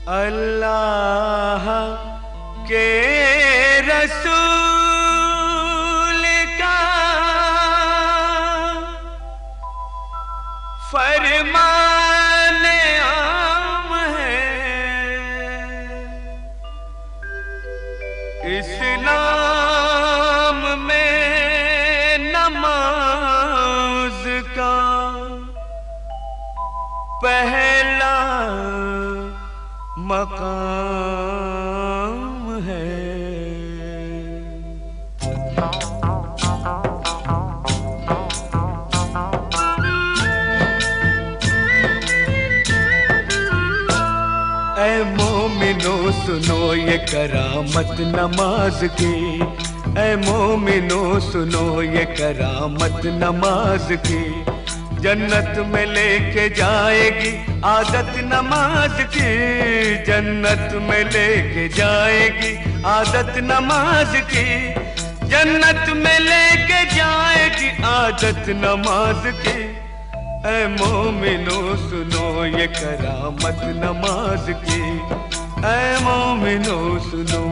अल्लाह के रसूल का फरमान आम है, इस्लाम में नमाज का पहला मकाम है। ऐ मोमिनो सुनो ये करामत नमाज की, ऐ मोमिनो सुनो ये करामत नमाज की। जन्नत में लेके जाएगी आदत नमाज की, जन्नत में लेके जाएगी आदत नमाज की, जन्नत में लेके जाएगी आदत नमाज की। ऐ मोमिनो सुनो ये करामत नमाज की, ऐ मोमिनो सुनो।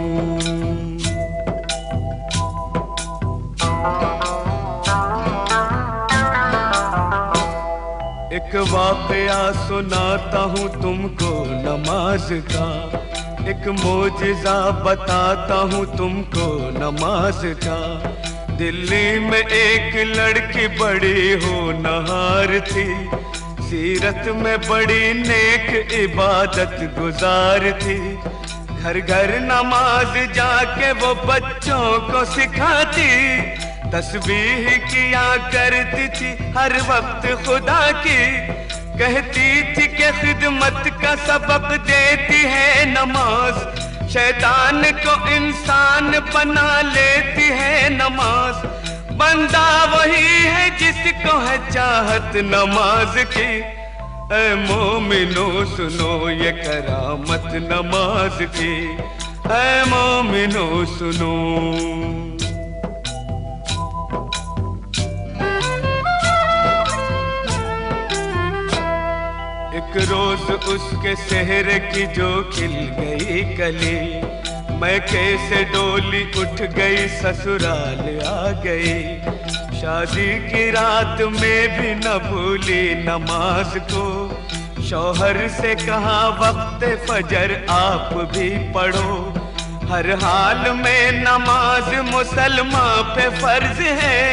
एक वाक़या सुनाता हूँ तुमको नमाज का, एक मौजिज़ा बताता हूँ तुमको नमाज का। दिल्ली में एक लड़की बड़ी होनहार थी, सीरत में बड़ी नेक इबादत गुजार थी। घर घर नमाज जाके वो बच्चों को सिखाती, तस्बीह किया करती थी हर वक्त खुदा की। कहती थी कि खिदमत का सबक देती है नमाज, शैतान को इंसान बना लेती है नमाज। बंदा वही है जिसको है चाहत नमाज की। ऐ मोमिनो सुनो ये करामत नमाज की, ऐ मोमिनो सुनो। एक रोज उसके सेहरे की जो खिल गई कली, मैं कैसे डोली उठ गई ससुराल आ गई। शादी की रात में भी न भूली नमाज को, शौहर से कहा वक्त फजर आप भी पढ़ो। हर हाल में नमाज मुसलमान पे फर्ज है,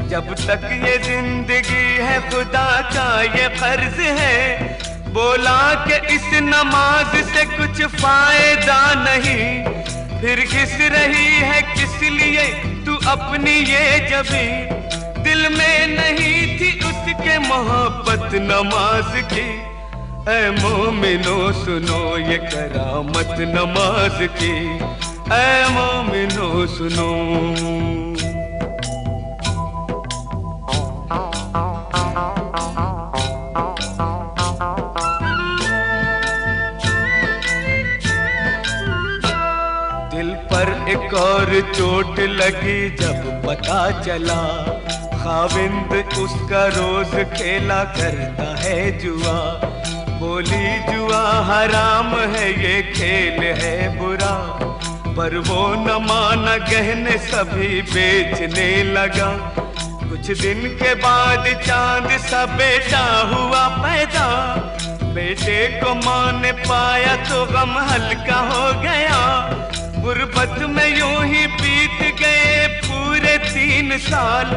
जब तक ये जिंदगी है खुदा का ये कर्ज है। बोला कि इस नमाज से कुछ फायदा नहीं, फिर घिस रही है किस लिए तू अपनी ये जबी। दिल में नहीं थी उसके मोहब्बत नमाज की। ऐ मोमिनो सुनो ये करामत नमाज की, ऐ मोमिनो सुनो। दिल पर एक और चोट लगी जब पता चला, खाविंद उसका रोज खेला करता है जुआ। बोली जुआ हराम है ये खेल है बुरा, पर वो न माना गहने सभी बेचने लगा। कुछ दिन के बाद चांद सा बेटा हुआ पैदा, बेटे को मां ने पाया तो गम हल्का हो गया। गुर्बत में यूं ही बीत गए पूरे 3 साल,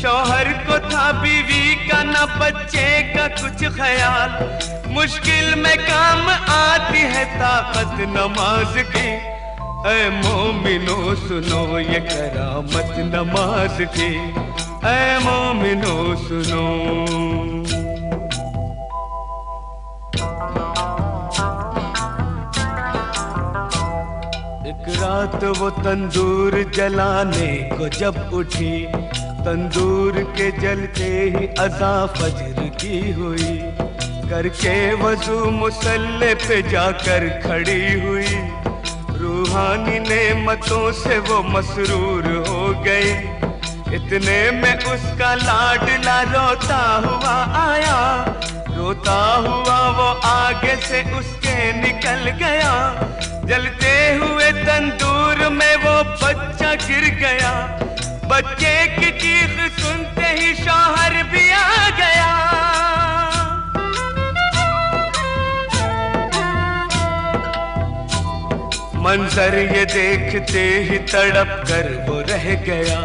शौहर को था बीवी का न बच्चे का कुछ ख्याल। मुश्किल में काम आती है ताकत नमाज की। ऐ मोमिनो सुनो ये करामत नमाज की, ऐ मोमिनो सुनो। एक रात वो तंदूर जलाने को जब उठी, तंदूर के जलते ही अज़ा फजर की हुई। करके वजू मुसल्ले पे जाकर खड़ी हुई, रूहानी नेमतों से वो मसरूर हो गई। इतने में उसका लाडला रोता हुआ आया, रोता हुआ वो आगे से उसके निकल गया, जलते हुए तंदूर में वो बच्चा गिर गया। बच्चे की चीख सुनते ही शौहर भी आ गया। मंजर ये देखते ही तड़प कर वो रह गया।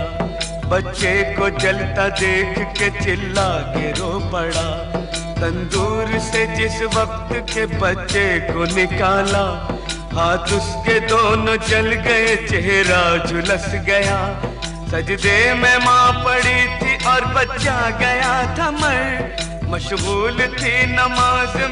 बच्चे को जलता देख के चिल्ला के रो पड़ा। तंदूर से जिस वक्त के बच्चे को निकाला, हाथ उसके दोनों जल गए, चेहरा झुलस गया। सजदे में माँ पड़ी थी और बच्चा गया था मर, मशगूल थी नमाज में।